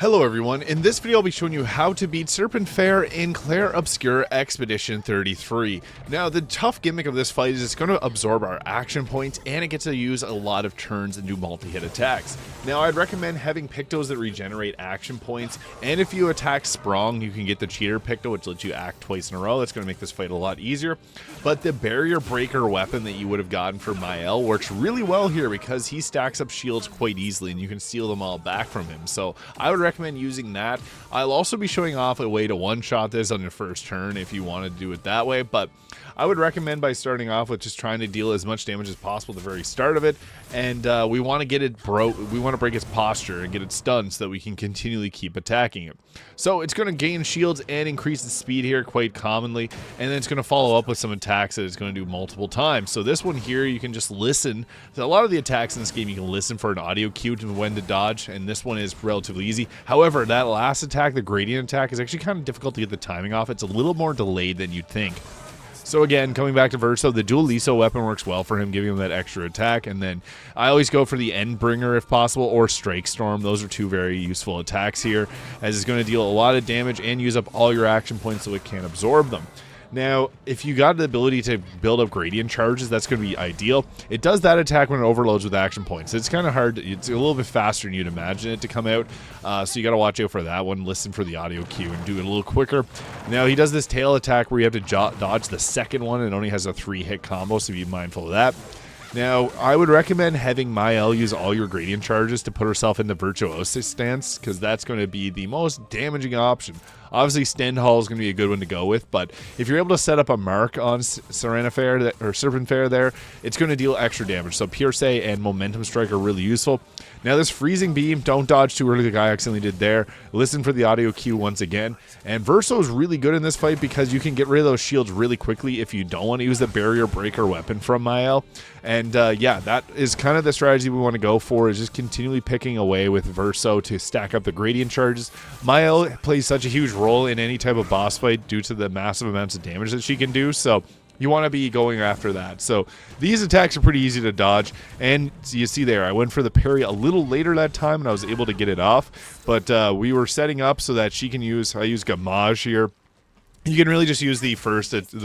Hello everyone, in this video I'll be showing you how to beat Serpent Fair in Clair Obscur Expedition 33. Now the tough gimmick of this fight is it's going to absorb our action points and it gets to use a lot of turns and do multi-hit attacks. Now I'd recommend having Pictos that regenerate action points, and if you attack Sprung you can get the Cheater Picto, which lets you act twice in a row. That's going to make this fight a lot easier. But the Barrier Breaker weapon that you would have gotten for Maelle works really well here because he stacks up shields quite easily and you can steal them all back from him. So I would recommend using that. I'll also be showing off a way to one-shot this on your first turn if you want to do it that way, but I would recommend by starting off with just trying to deal as much damage as possible at the very start of it, and we want to get it we want to break its posture and get it stunned so that we can continually keep attacking it. So it's going to gain shields and increase the speed here quite commonly, and then it's going to follow up with some attacks that it's going to do multiple times. So this one here, you can just listen. So a lot of the attacks in this game, you can listen for an audio cue to when to dodge, and this one is relatively easy. However, that last attack, the gradient attack, is actually kind of difficult to get the timing off. It's a little more delayed than you'd think. So again, coming back to Verso, the dual Liso weapon works well for him, giving him that extra attack. And then I always go for the Endbringer if possible, or Strike Storm. Those are two very useful attacks here, as it's going to deal a lot of damage and use up all your action points so it can't absorb them. Now, if you got the ability to build up gradient charges, that's going to be ideal. It does that attack when it overloads with action points. It's kind of hard. It's a little bit faster than you'd imagine it to come out, so you got to watch out for that one. Listen for the audio cue and do it a little quicker. Now, he does this tail attack where you have to dodge the second one, and it only has a 3-hit combo, so be mindful of that. Now, I would recommend having Maelle use all your gradient charges to put herself in the Virtuoso stance, because that's going to be the most damaging option. Obviously, Stendhal is going to be a good one to go with, but if you're able to set up a mark on Serpent Fair there, it's going to deal extra damage. So Pierce and Momentum Strike are really useful. Now this Freezing Beam, don't dodge too early, the guy accidentally did there. Listen for the audio cue once again. And Verso is really good in this fight because you can get rid of those shields really quickly if you don't want to use the Barrier Breaker weapon from Maelle. And yeah, that is kind of the strategy we want to go for, is just continually picking away with Verso to stack up the gradient charges. Maelle plays such a huge role in any type of boss fight due to the massive amounts of damage that she can do, so you want to be going after that. So these attacks are pretty easy to dodge, and you see there, I went for the parry a little later that time and I was able to get it off, but we were setting up so that she can use, I use Gamage here. You can really just use the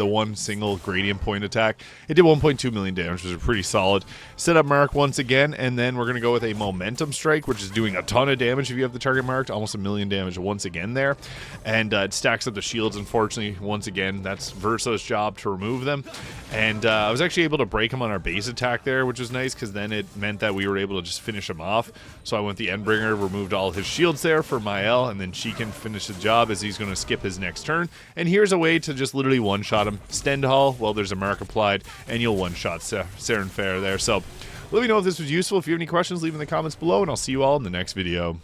one single gradient point attack. It did 1.2 million damage, which is pretty solid. Set up mark once again, and then we're going to go with a momentum strike, which is doing a ton of damage if you have the target marked, almost 1 million damage once again there. And it stacks up the shields, unfortunately. Once again, that's Verso's job to remove them. And I was actually able to break him on our base attack there, which was nice, because then it meant that we were able to just finish him off. So I went the Endbringer, removed all his shields there for Maelle, and then she can finish the job as he's going to skip his next turn. And here's a way to just literally one-shot him. Stendhal, well, there's a mark applied, and you'll one-shot Serpent Fair there. So let me know if this was useful. If you have any questions, leave in the comments below, and I'll see you all in the next video.